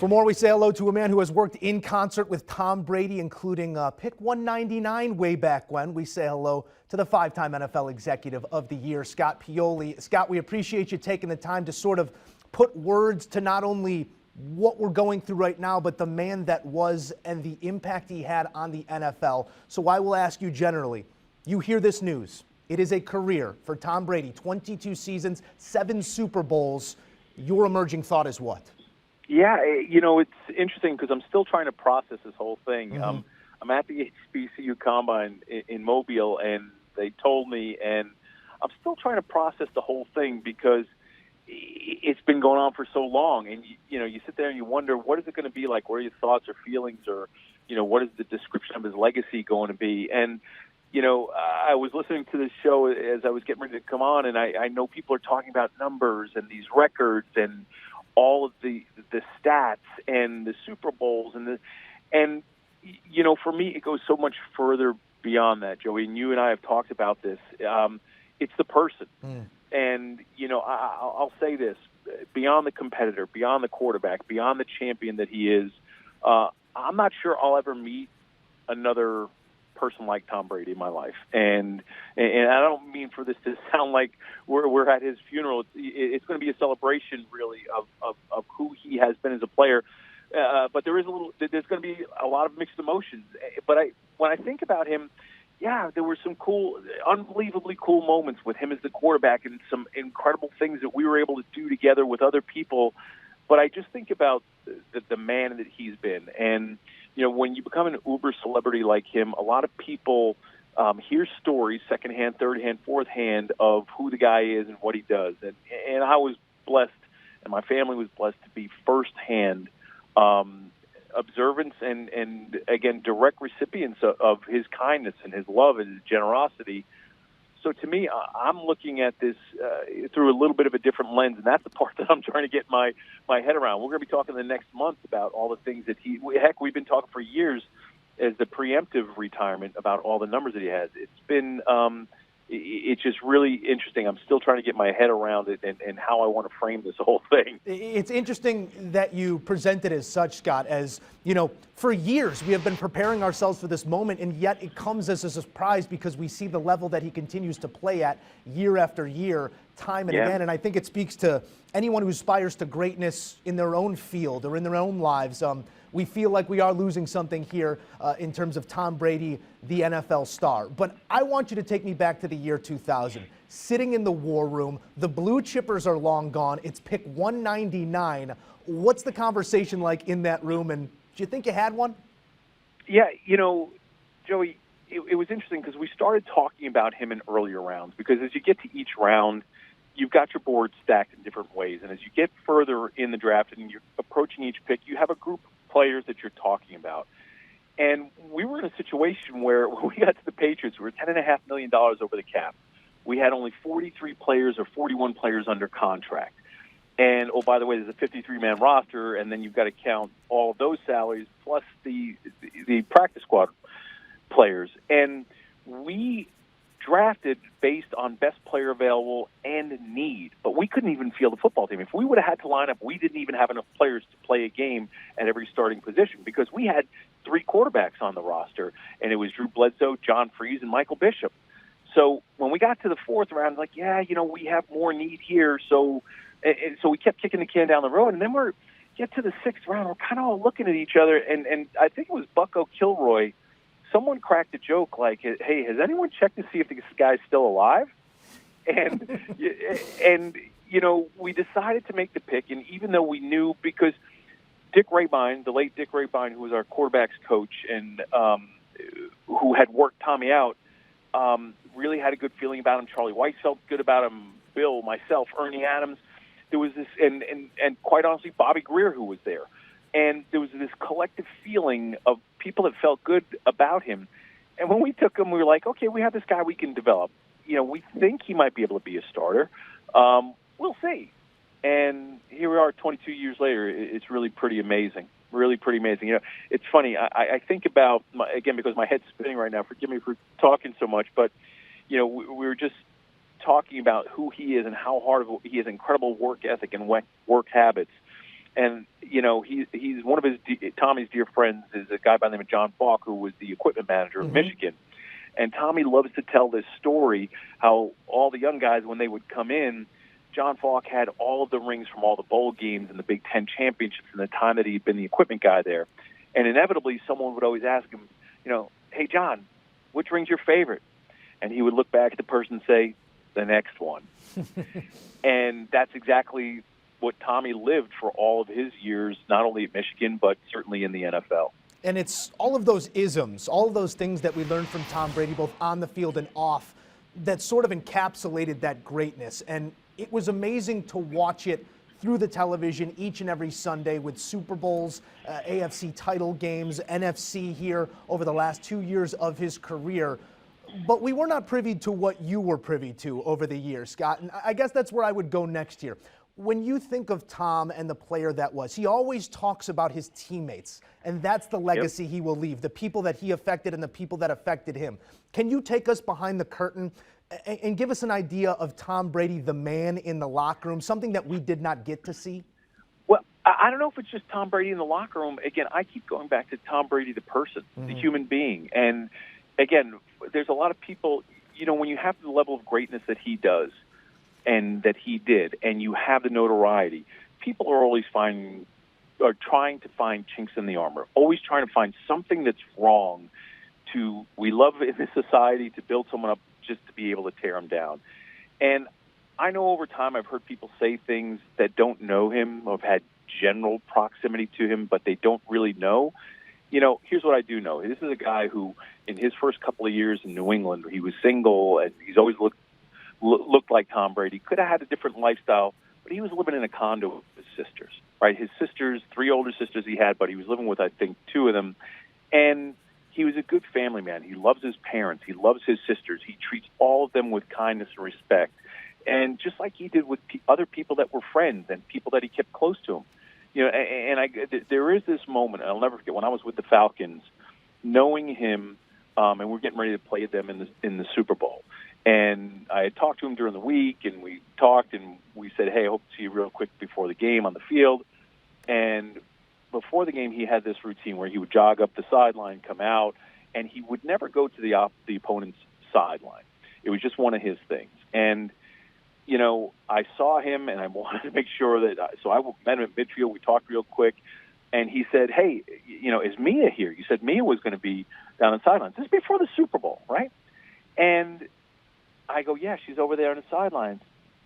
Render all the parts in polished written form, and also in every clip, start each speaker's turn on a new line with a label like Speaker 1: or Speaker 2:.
Speaker 1: For more, we say hello to a man who has worked in concert with Tom Brady, including pick 199 way back when. We say hello to the five-time NFL Executive of the Year, Scott Pioli. Scott, we appreciate you taking the time to sort of put words to not only what we're going through right now, but the man that was and the impact he had on the NFL. So I will ask you generally, you hear this news. It is a career for Tom Brady, 22 seasons, 7 Super Bowls. Your emerging thought is what?
Speaker 2: Yeah, it's interesting because I'm still trying to process this whole thing.
Speaker 1: Mm-hmm.
Speaker 2: I'm at the HBCU Combine in Mobile, and they told me, and I'm still trying to process the whole thing because it's been going on for so long. And, you sit there and you wonder, what is it going to be like? What are your thoughts or feelings, or, what is the description of his legacy going to be? And, I was listening to this show as I was getting ready to come on, and I know people are talking about numbers and these records and all of the stats and the Super Bowls and for me it goes so much further beyond that, Joey. And you and I have talked about this. It's the person, and I'll say this: beyond the competitor, beyond the quarterback, beyond the champion that he is, I'm not sure I'll ever meet another person like Tom Brady in my life, and I don't mean for this to sound like we're at his funeral. It's going to be a celebration, really, of who he has been as a player. But there's going to be a lot of mixed emotions. But when I think about him, there were some unbelievably cool moments with him as the quarterback, and some incredible things that we were able to do together with other people. But I just think about the man that he's been, and when you become an uber celebrity like him, a lot of people hear stories, secondhand, third-hand, fourth-hand, of who the guy is and what he does. And I was blessed, and my family was blessed to be first-hand observants and, again, direct recipients of his kindness and his love and his generosity. So to me, I'm looking at this through a little bit of a different lens, and that's the part that I'm trying to get my head around. We're going to be talking the next month about all the things that we've been talking for years as the preemptive retirement about all the numbers that he has. It's been it's just really interesting. I'm still trying to get my head around it and how I want to frame this whole thing.
Speaker 1: It's interesting that you present it as such, Scott, as, for years we have been preparing ourselves for this moment, and yet it comes as a surprise because we see the level that he continues to play at year after year, time and again. And I think it speaks to anyone who aspires to greatness in their own field or in their own lives. We feel like we are losing something here in terms of Tom Brady, the NFL star. But I want you to take me back to the year 2000. Sitting in the war room, the blue chippers are long gone. It's pick 199. What's the conversation like in that room? And do you think you had one?
Speaker 2: Yeah, Joey, it was interesting because we started talking about him in earlier rounds, because as you get to each round, you've got your board stacked in different ways. And as you get further in the draft and you're approaching each pick, you have a group of players that you're talking about. And we were in a situation where when we got to the Patriots, we were $10.5 million over the cap. We had only 43 players or 41 players under contract. And, oh, by the way, there's a 53-man roster, and then you've got to count all of those salaries plus the practice squad players. And we drafted based on best player available and need, but we couldn't even field the football team. If we would have had to line up, we didn't even have enough players to play a game at every starting position, because we had 3 quarterbacks on the roster, and it was Drew Bledsoe, John Freese, and Michael Bishop. So when we got to the 4th round, like, we have more need here. So we kept kicking the can down the road, and then get to the 6th round, we're kind of all looking at each other, and I think it was Bucko Kilroy. Someone cracked a joke like, "Hey, has anyone checked to see if this guy's still alive?" And we decided to make the pick, and even though we knew, because Dick Rabine, the late Dick Rabine, who was our quarterback's coach and who had worked Tommy out, really had a good feeling about him. Charlie Weiss felt good about him. Bill, myself, Ernie Adams. There was this, and quite honestly, Bobby Greer, who was there. And there was this collective feeling of people that felt good about him. And when we took him, we were like, okay, we have this guy we can develop. We think he might be able to be a starter. We'll see. And here we are 22 years later. It's really pretty amazing. Really pretty amazing. It's funny. I think about, again, because my head's spinning right now, forgive me for talking so much, but, we were just talking about who he is and how hard he has incredible work ethic and work habits. And he's one of Tommy's dear friends is a guy by the name of John Falk, who was the equipment manager of Michigan. And Tommy loves to tell this story, how all the young guys, when they would come in, John Falk had all of the rings from all the bowl games and the Big Ten championships in the time that he'd been the equipment guy there. And inevitably, someone would always ask him, hey, John, which ring's your favorite? And he would look back at the person and say, the next one. And that's exactly what Tommy lived for all of his years, not only at Michigan, but certainly in the NFL.
Speaker 1: And it's all of those isms, all of those things that we learned from Tom Brady, both on the field and off, that sort of encapsulated that greatness. And it was amazing to watch it through the television each and every Sunday with Super Bowls, AFC title games, NFC here over the last 2 years of his career. But we were not privy to what you were privy to over the years, Scott. And I guess that's where I would go next here. When you think of Tom and the player that was, he always talks about his teammates, and that's the legacy he will leave, the people that he affected and the people that affected him. Can you take us behind the curtain and give us an idea of Tom Brady, the man in the locker room, something that we did not get to see?
Speaker 2: Well, I don't know if it's just Tom Brady in the locker room. Again, I keep going back to Tom Brady, the person, the human being. And again, there's a lot of people, when you have the level of greatness that he does and that he did, and you have the notoriety, people are always trying to find chinks in the armor, always trying to find something that's wrong we love in this society to build someone up just to be able to tear him down. And I know over time I've heard people say things that don't know him or have had general proximity to him, but they don't really know. Here's what I do know. This is a guy who, in his first couple of years in New England, he was single and he's always looked like Tom Brady. Could have had a different lifestyle, but he was living in a condo with his sisters, right? His sisters, 3 older sisters he had, but he was living with, I think, 2 of them. And he was a good family man. He loves his parents. He loves his sisters. He treats all of them with kindness and respect. And just like he did with other people that were friends and people that he kept close to him. There is this moment, and I'll never forget, when I was with the Falcons, knowing him, and we're getting ready to play them in the Super Bowl. And I had talked to him during the week, and we talked, and we said, hey, I hope to see you real quick before the game on the field. And before the game, he had this routine where he would jog up the sideline, come out, and he would never go to the opponent's sideline. It was just one of his things. And, I saw him, and I wanted to make sure that so I met him at midfield. We talked real quick, and he said, hey, is Mia here? You said Mia was going to be down on the sidelines. This is before the Super Bowl, right? And I go, yeah, she's over there on the sidelines.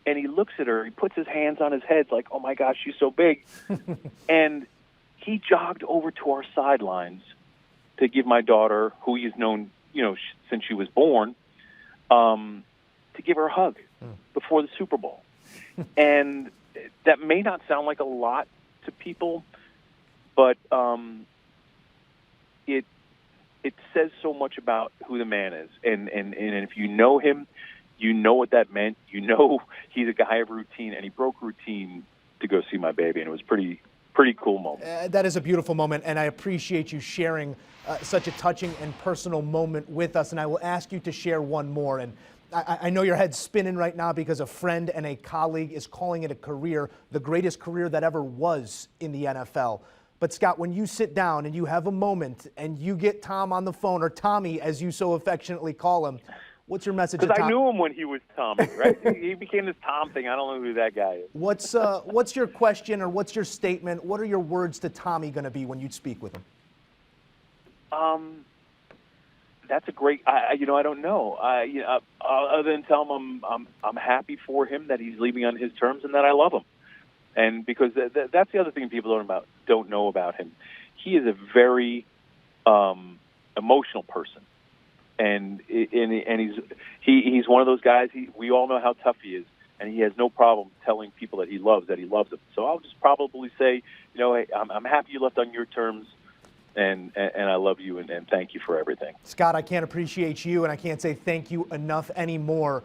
Speaker 2: And he looks at her. He puts his hands on his head like, oh, my gosh, she's so big. And he jogged over to our sidelines to give my daughter, who he's known, since she was born, to give her a hug before the Super Bowl. And that may not sound like a lot to people, but it says so much about who the man is. And if you know him, you know what that meant. He's a guy of routine, and he broke routine to go see my baby, and it was pretty cool moment.
Speaker 1: That is a beautiful moment, and I appreciate you sharing such a touching and personal moment with us. And I will ask you to share one more. And I know your head's spinning right now because a friend and a colleague is calling it a career, the greatest career that ever was in the NFL. But Scott, when you sit down and you have a moment and you get Tom on the phone, or Tommy, as you so affectionately call him, what's your message to Tom?
Speaker 2: Because I knew him when he was Tommy, right? He became this Tom thing. I don't know who that guy is.
Speaker 1: What's your question, or what's your statement? What are your words to Tommy going to be when you speak with him?
Speaker 2: That's a great. I don't know. Other than tell him I'm happy for him that he's leaving on his terms and that I love him, and because that's the other thing people don't know about him. He is a very emotional person. And he's one of those guys. We all know how tough he is, and he has no problem telling people that he loves them. So I'll just probably say, hey, I'm happy you left on your terms, and I love you, and thank you for everything.
Speaker 1: Scott, I can't appreciate you, and I can't say thank you enough anymore.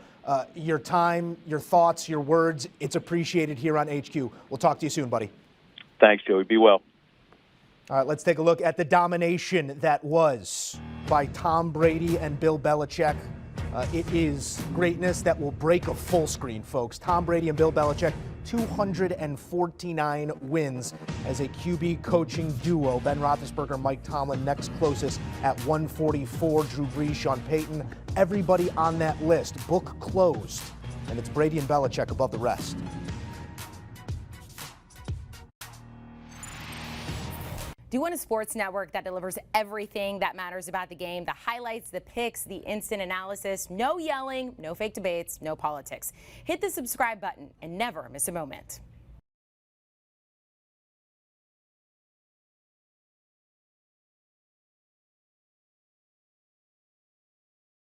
Speaker 1: Your time, your thoughts, your words, it's appreciated here on HQ. We'll talk to you soon, buddy.
Speaker 2: Thanks, Joey. Be well.
Speaker 1: All right, let's take a look at the domination that was by Tom Brady and Bill Belichick. It is greatness that will break a full screen, folks. Tom Brady and Bill Belichick, 249 wins as a QB coaching duo. Ben Roethlisberger, Mike Tomlin next closest at 144. Drew Brees, Sean Payton, everybody on that list. Book closed, and it's Brady and Belichick above the rest.
Speaker 3: Do you want a sports network that delivers everything that matters about the game? The highlights, the picks, the instant analysis, no yelling, no fake debates, no politics. Hit the subscribe button and never miss a moment.